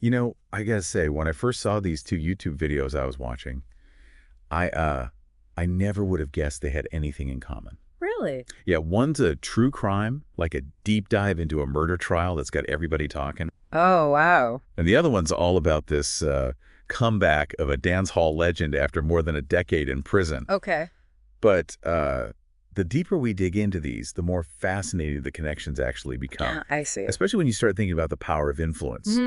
I gotta say, when I first saw these two YouTube videos I was watching, I never would have guessed they had anything in common. Really? Yeah, one's a true crime, like a deep dive into a murder trial that's got everybody talking. Oh, wow. And the other one's all about this comeback of a dance hall legend after more than a decade in prison. Okay. But the deeper we dig into these, the more fascinating the connections actually become, I see. especially when you start thinking about the power of influence.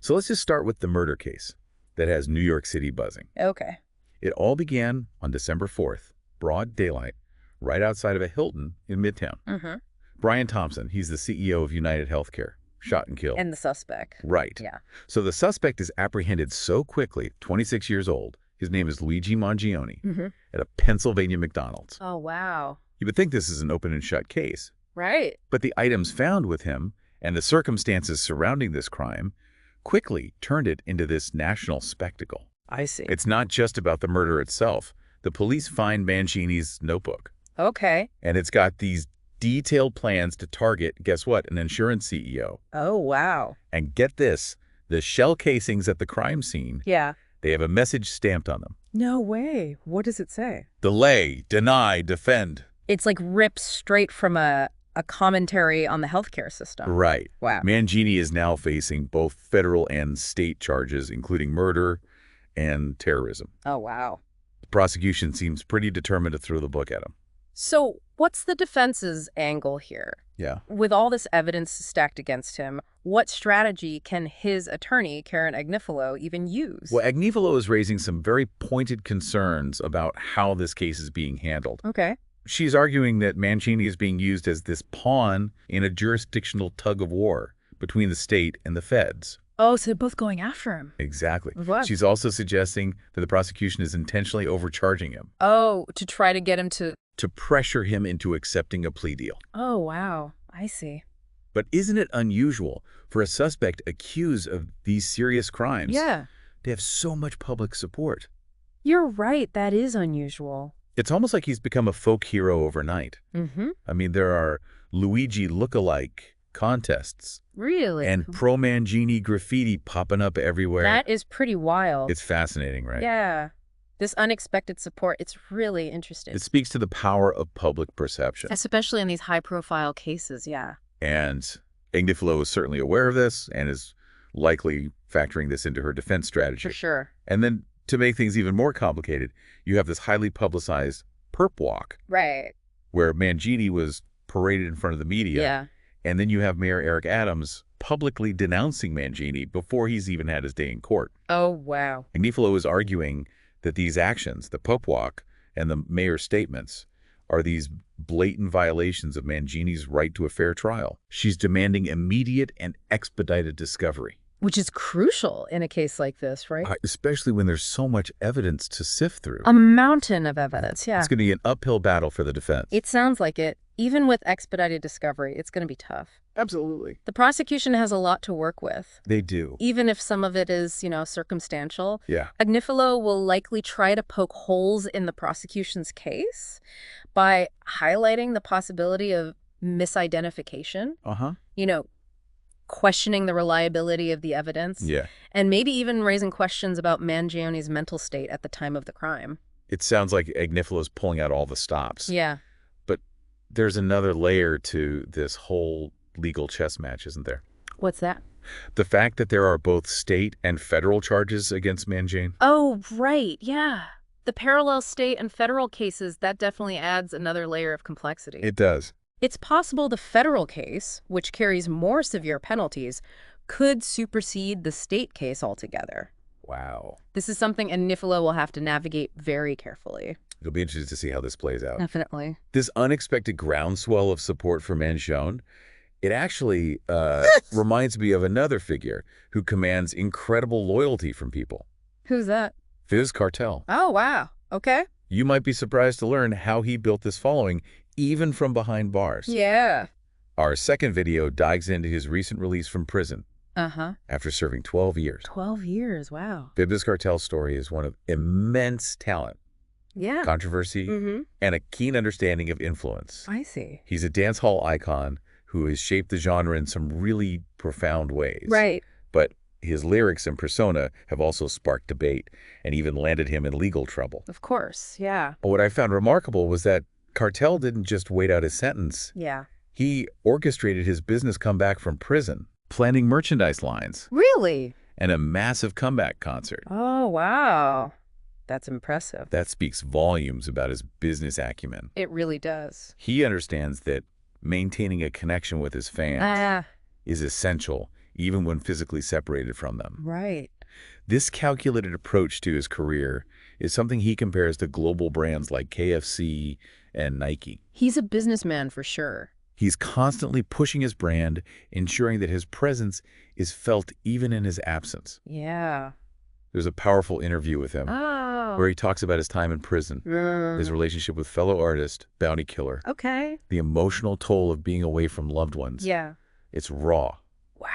So let's just start with the murder case that has New York City buzzing. Okay. It all began on December 4th, broad daylight, right outside of a Hilton in Midtown. Brian Thompson, he's the CEO of United Healthcare, shot and killed. And the suspect. Right. Yeah. So the suspect is apprehended so quickly, 26 years old. His name is Luigi Mangione at a Pennsylvania McDonald's. Oh, wow. You would think this is an open and shut case. Right. But the items found with him and the circumstances surrounding this crime quickly turned it into this national spectacle. I see. It's not just about the murder itself. The police find Mangini's notebook. Okay. And it's got these detailed plans to target, guess what, an insurance CEO. Oh, wow. And get this, the shell casings at the crime scene, Yeah. they have a message stamped on them. No way. What does it say? Delay, deny, defend. It's like ripped straight from a commentary on the healthcare system. Right. Wow. Mangini is now facing both federal and state charges, including murder and terrorism. Oh, wow. The prosecution seems pretty determined to throw the book at him. So what's the defense's angle here? Yeah. With all this evidence stacked against him, what strategy can his attorney, Karen Agnifilo, even use? Well, Agnifilo is raising some very pointed concerns about how this case is being handled. Okay. She's arguing that Mangini is being used as this pawn in a jurisdictional tug of war between the state and the feds. Oh, so they're both going after him. Exactly. What? She's also suggesting that the prosecution is intentionally overcharging him Oh, to try to get him to... to pressure him into accepting a plea deal. Oh, wow. I see. But isn't it unusual for a suspect accused of these serious crimes Yeah. to have so much public support? You're right. That is unusual. It's almost like he's become a folk hero overnight. I mean, there are Luigi look-alike contests Really? and pro-Mangini graffiti popping up everywhere. That is pretty wild. It's fascinating, right? Yeah. This unexpected support, it's really interesting. It speaks to the power of public perception. Especially in these high-profile cases, yeah. And Agnifilo is certainly aware of this and is likely factoring this into her defense strategy. For sure. And then to make things even more complicated, you have this highly publicized perp walk Right. where Mangini was paraded in front of the media. Yeah. And then you have Mayor Eric Adams publicly denouncing Mangini before he's even had his day in court. Oh, wow. Agnifilo is arguing that these actions, the perp walk and the mayor's statements, are these blatant violations of Mangini's right to a fair trial. She's demanding immediate and expedited discovery. Which is crucial in a case like this, right? Especially when there's so much evidence to sift through. A mountain of evidence, yeah. It's going to be an uphill battle for the defense. It sounds like it. Even with expedited discovery, it's going to be tough. Absolutely. The prosecution has a lot to work with. They do. Even if some of it is, circumstantial. Yeah. Agnifilo will likely try to poke holes in the prosecution's case by highlighting the possibility of misidentification. Questioning the reliability of the evidence. Yeah. And maybe even raising questions about Mangione's mental state at the time of the crime. It sounds like Agnifilo's pulling out all the stops. Yeah. But there's another layer to this whole legal chess match, isn't there? What's that? The fact that there are both state and federal charges against Mangine. Oh, right. Yeah. The parallel state and federal cases, that definitely adds another layer of complexity. It does. It's possible the federal case, which carries more severe penalties, could supersede the state case altogether. Wow. This is something Agnifilo will have to navigate very carefully. It'll be interesting to see how this plays out. Definitely. This unexpected groundswell of support for Mangione, it actually reminds me of another figure who commands incredible loyalty from people. Who's that? Fizz Cartel. Oh, wow. Okay. You might be surprised to learn how he built this following, even from behind bars. Yeah. Our second video dives into his recent release from prison Uh-huh. after serving 12 years. 12 years. Wow. Fizz Cartel's story is one of immense talent, Yeah. controversy, and a keen understanding of influence. I see. He's a dance hall icon who has shaped the genre in some really profound ways. Right. But His lyrics and persona have also sparked debate and even landed him in legal trouble. Of course, yeah. But what I found remarkable was that Cartel didn't just wait out his sentence. Yeah. He orchestrated his business comeback from prison, planning merchandise lines, Really? and a massive comeback concert. Oh, wow. That's impressive. That speaks volumes about his business acumen. It really does. He understands that maintaining a connection with his fans is essential, even when physically separated from them. Right. This calculated approach to his career is something he compares to global brands like KFC and Nike. He's a businessman for sure. He's constantly pushing his brand, ensuring that his presence is felt even in his absence. Yeah. There's a powerful interview with him where he talks about his time in prison, his relationship with fellow artist, Bounty Killer, Okay. the emotional toll of being away from loved ones. Yeah. It's raw, Wow.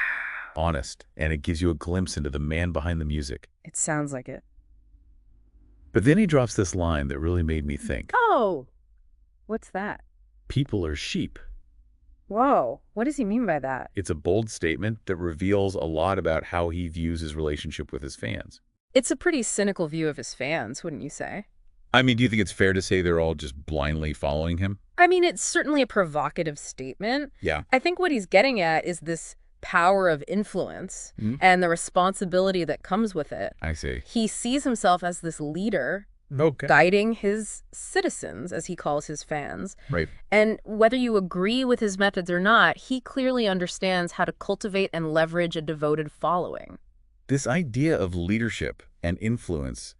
honest, and it gives you a glimpse into the man behind the music. It sounds like it. But then he drops this line that really made me think. Oh, what's that? People are sheep. Whoa. What does he mean by that? It's a bold statement that reveals a lot about how he views his relationship with his fans. It's a pretty cynical view of his fans, wouldn't you say? I mean, do you think it's fair to say they're all just blindly following him? I mean, it's certainly a provocative statement. Yeah. I think what he's getting at is this power of influence and the responsibility that comes with it. I see. He sees himself as this leader Okay. guiding his citizens, as he calls his fans. Right. And whether you agree with his methods or not, he clearly understands how to cultivate and leverage a devoted following. This idea of leadership and influence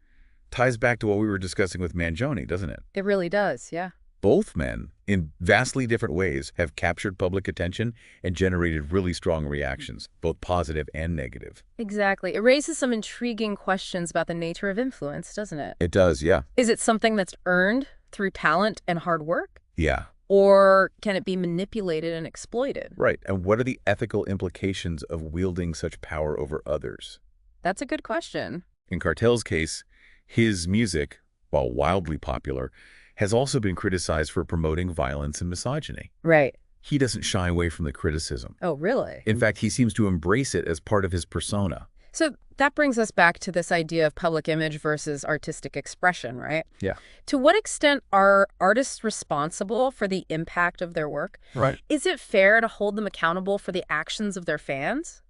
ties back to what we were discussing with Mangione, doesn't it? It really does, yeah. Both men, in vastly different ways, have captured public attention and generated really strong reactions, both positive and negative. Exactly. It raises some intriguing questions about the nature of influence, doesn't it? It does, yeah. Is it something that's earned through talent and hard work? Yeah. Or can it be manipulated and exploited? Right. And what are the ethical implications of wielding such power over others? That's a good question. In Cartel's case, his music, while wildly popular, has also been criticized for promoting violence and misogyny. Right. He doesn't shy away from the criticism. Oh, really? In fact, he seems to embrace it as part of his persona. So that brings us back to this idea of public image versus artistic expression, right? Yeah. To what extent are artists responsible for the impact of their work? Right. Is it fair to hold them accountable for the actions of their fans?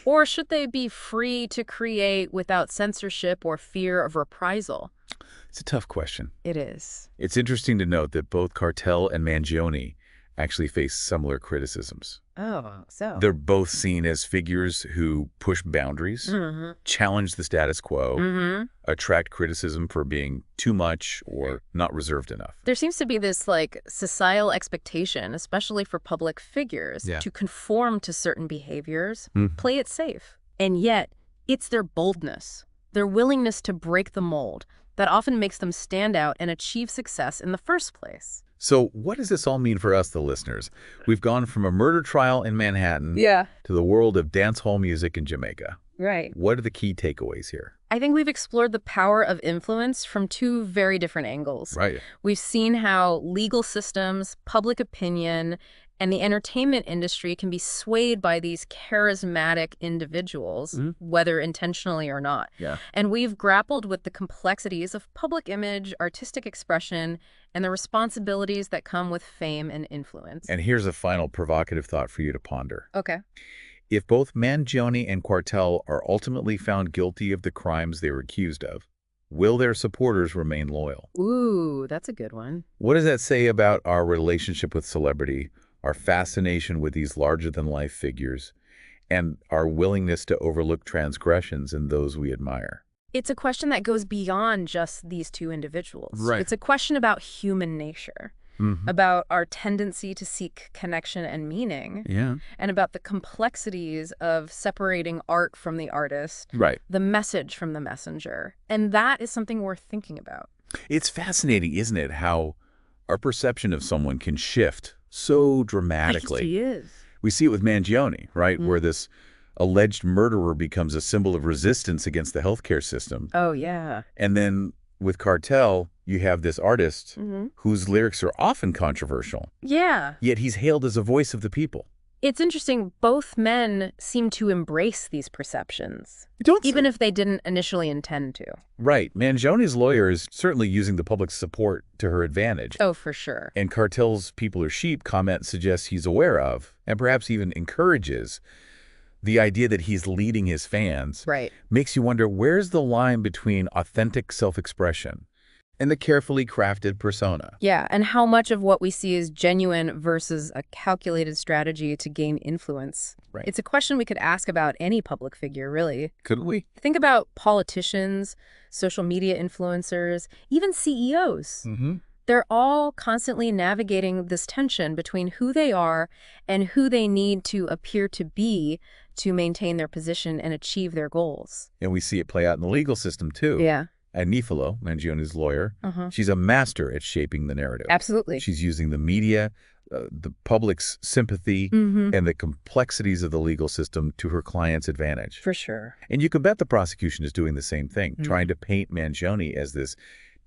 Or should they be free to create without censorship or fear of reprisal? It's a tough question. It is. It's interesting to note that both Cartel and Mangione actually face similar criticisms. Oh, so. They're both seen as figures who push boundaries, challenge the status quo, attract criticism for being too much or not reserved enough. There seems to be this societal expectation, especially for public figures, to conform to certain behaviors, play it safe. And yet, it's their boldness, their willingness to break the mold, that often makes them stand out and achieve success in the first place. So what does this all mean for us, the listeners? We've gone from a murder trial in Manhattan Yeah. to the world of dance hall music in Jamaica. Right. What are the key takeaways here? I think we've explored the power of influence from two very different angles. Right. We've seen how legal systems, public opinion, and the entertainment industry can be swayed by these charismatic individuals, whether intentionally or not. Yeah. And we've grappled with the complexities of public image, artistic expression, and the responsibilities that come with fame and influence. And here's a final provocative thought for you to ponder. Okay. If both Mangione and Cartel are ultimately found guilty of the crimes they were accused of, will their supporters remain loyal? Ooh, that's a good one. What does that say about our relationship with celebrity, our fascination with these larger-than-life figures, and our willingness to overlook transgressions in those we admire? It's a question that goes beyond just these two individuals. Right. It's a question about human nature, about our tendency to seek connection and meaning, and about the complexities of separating art from the artist, Right. the message from the messenger. And that is something worth thinking about. It's fascinating, isn't it, how our perception of someone can shift so dramatically. He is. We see it with Mangione, right, where this alleged murderer becomes a symbol of resistance against the healthcare system. Oh, yeah. And then with Cartel, you have this artist whose lyrics are often controversial, Yeah. yet he's hailed as a voice of the people. It's interesting, both men seem to embrace these perceptions, even if they didn't initially intend to. Right. Mangioni's lawyer is certainly using the public's support to her advantage. Oh, for sure. And Cartel's people are sheep comment suggests he's aware of, and perhaps even encourages, the idea that he's leading his fans. Right. Makes you wonder, where's the line between authentic self-expression and the carefully crafted persona? Yeah, and how much of what we see is genuine versus a calculated strategy to gain influence. Right. It's a question we could ask about any public figure, really. Couldn't we? Think about politicians, social media influencers, even CEOs. They're all constantly navigating this tension between who they are and who they need to appear to be to maintain their position and achieve their goals. And we see it play out in the legal system, too. Yeah. Nifalo, Mangioni's lawyer, she's a master at shaping the narrative. Absolutely. She's using the media, the public's sympathy, and the complexities of the legal system to her client's advantage. For sure. And you can bet the prosecution is doing the same thing, trying to paint Mangioni as this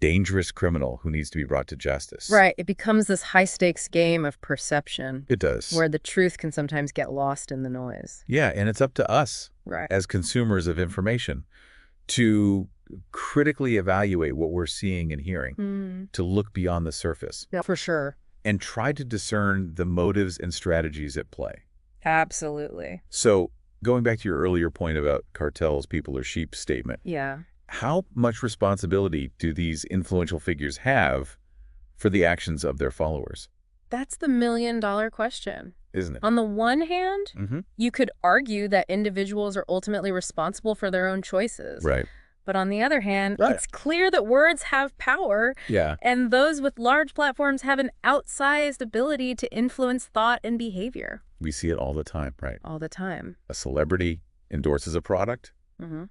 dangerous criminal who needs to be brought to justice. Right. It becomes this high-stakes game of perception. It does. Where the truth can sometimes get lost in the noise. Yeah, and it's up to us, as consumers of information, to critically evaluate what we're seeing and hearing, to look beyond the surface. Yeah, for sure. And try to discern the motives and strategies at play. Absolutely. So, going back to your earlier point about Cartel's people are sheep statement. Yeah. How much responsibility do these influential figures have for the actions of their followers? That's the million-dollar question. Isn't it? On the one hand, you could argue that individuals are ultimately responsible for their own choices. Right. But on the other hand, it's clear that words have power. Yeah. And those with large platforms have an outsized ability to influence thought and behavior. We see it all the time, right? All the time. A celebrity endorses a product,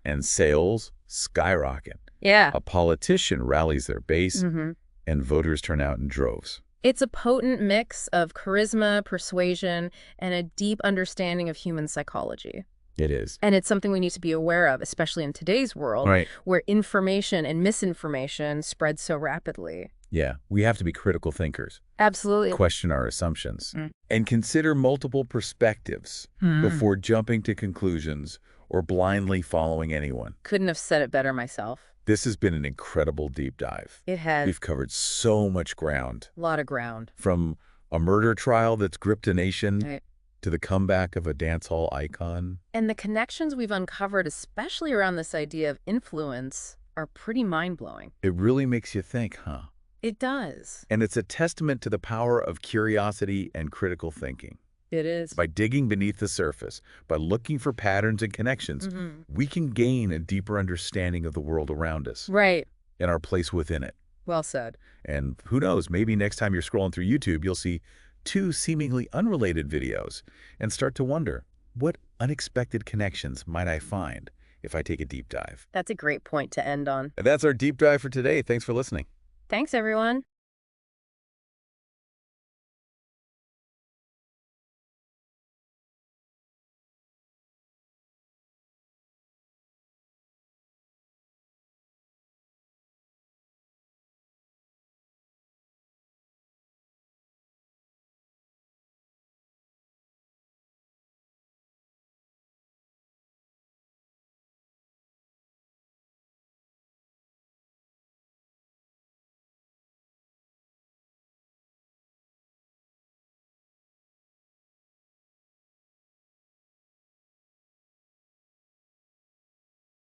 and sales skyrocket. Yeah. A politician rallies their base, and voters turn out in droves. It's a potent mix of charisma, persuasion, and a deep understanding of human psychology. It is. And it's something we need to be aware of, especially in today's world, where information and misinformation spread so rapidly. Yeah, we have to be critical thinkers. Absolutely. Question our assumptions. And consider multiple perspectives before jumping to conclusions or blindly following anyone. Couldn't have said it better myself. This has been an incredible deep dive. It has. We've covered so much ground. A lot of ground. From a murder trial that's gripped a nation to the comeback of a dance hall icon. And the connections we've uncovered, especially around this idea of influence, are pretty mind-blowing. It really makes you think, huh? It does. And it's a testament to the power of curiosity and critical thinking. It is. By digging beneath the surface, by looking for patterns and connections, we can gain a deeper understanding of the world around us. Right. And our place within it. Well said. And who knows, maybe next time you're scrolling through YouTube, you'll see two seemingly unrelated videos and start to wonder, what unexpected connections might I find if I take a deep dive? That's a great point to end on. And that's our deep dive for today. Thanks for listening. Thanks, everyone.